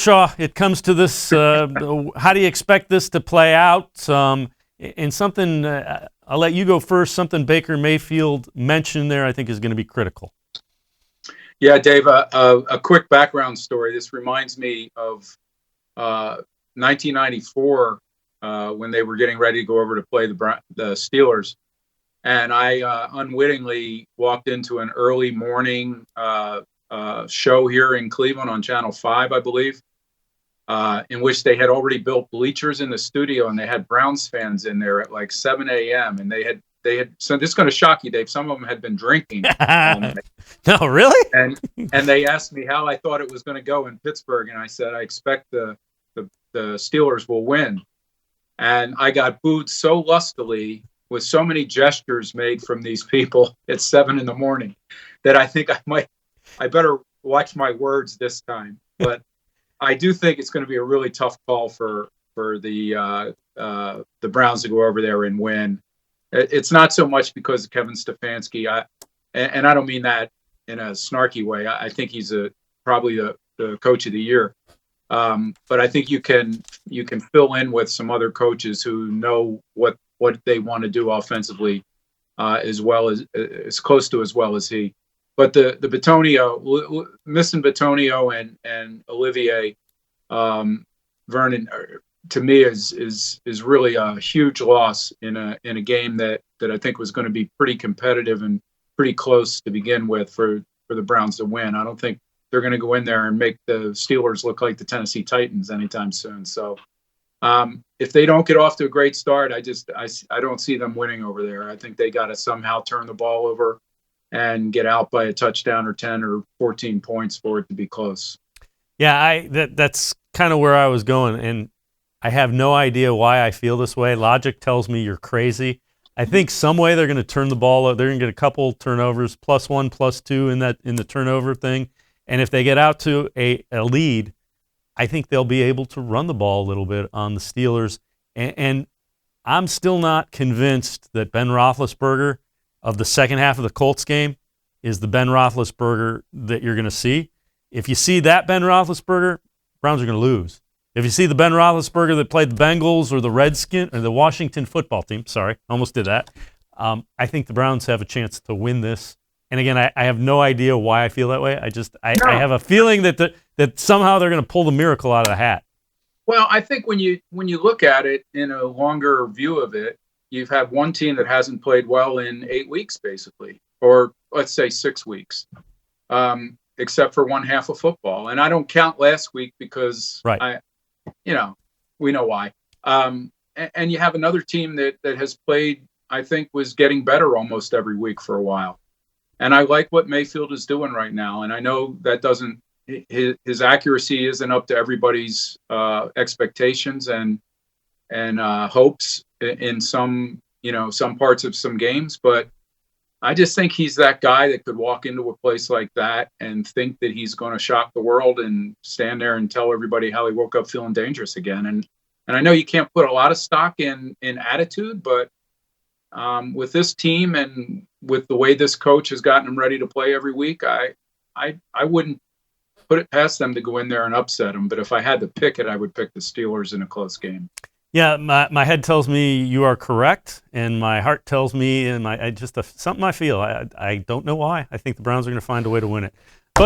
Shaw, it comes to this. How do you expect this to play out? And something, I'll let you go first. Something Baker Mayfield mentioned there, I think, is going to be critical. Yeah, Dave, a quick background story. This reminds me of 1994 when they were getting ready to go over to play the Steelers. And I unwittingly walked into an early morning show here in Cleveland on Channel 5, I believe, in which they had already built bleachers in the studio, and they had Browns fans in there at like 7 a.m. And they had so this is going to shock you, Dave. Some of them had been drinking all night. No, really? And they asked me how I thought it was going to go in Pittsburgh, and I said I expect the Steelers will win. And I got booed so lustily with so many gestures made from these people at 7 a.m. that I think I better watch my words this time. But I do think it's going to be a really tough call for the Browns to go over there and win. It's not so much because of Kevin Stefanski, and I don't mean that in a snarky way. I think he's probably the coach of the year. But I think you can fill in with some other coaches who know what they want to do offensively as well as close to as well as he. But the Bitonio, missing Bitonio and Olivier Vernon, to me is really a huge loss in a game that I think was going to be pretty competitive and pretty close to begin with for the Browns to win. I don't think they're going to go in there and make the Steelers look like the Tennessee Titans anytime soon. So if they don't get off to a great start, I don't see them winning over there. I think they got to somehow turn the ball over and get out by a touchdown or 10 or 14 points for it to be close. Yeah, that's kind of where I was going, and I have no idea why I feel this way. Logic tells me you're crazy. I think some way they're going to turn the ball. They're going to get a couple turnovers, +1, +2 in the turnover thing. And if they get out to a lead, I think they'll be able to run the ball a little bit on the Steelers. And I'm still not convinced that Ben Roethlisberger of the second half of the Colts game is the Ben Roethlisberger that you're going to see. If you see that Ben Roethlisberger, Browns are going to lose. If you see the Ben Roethlisberger that played the Bengals or the Redskins or the Washington football team, sorry, almost did that, I think the Browns have a chance to win this. And again, I have no idea why I feel that way. I have a feeling that somehow they're going to pull the miracle out of the hat. Well, I think when you look at it in a longer view of it, you've had one team that hasn't played well in 8 weeks, basically, or let's say 6 weeks, except for one half of football. And I don't count last week because right. We know why. And you have another team that has played, I think, was getting better almost every week for a while. And I like what Mayfield is doing right now. And I know that his accuracy isn't up to everybody's expectations and hopes in some parts of some games. But I just think he's that guy that could walk into a place like that and think that he's going to shock the world and stand there and tell everybody how he woke up feeling dangerous again. And I know you can't put a lot of stock in attitude, but with this team and with the way this coach has gotten them ready to play every week, I wouldn't put it past them to go in there and upset them. But if I had to pick it, I would pick the Steelers in a close game. Yeah, my head tells me you are correct, and my heart tells me, and something I feel. I don't know why. I think the Browns are going to find a way to win it.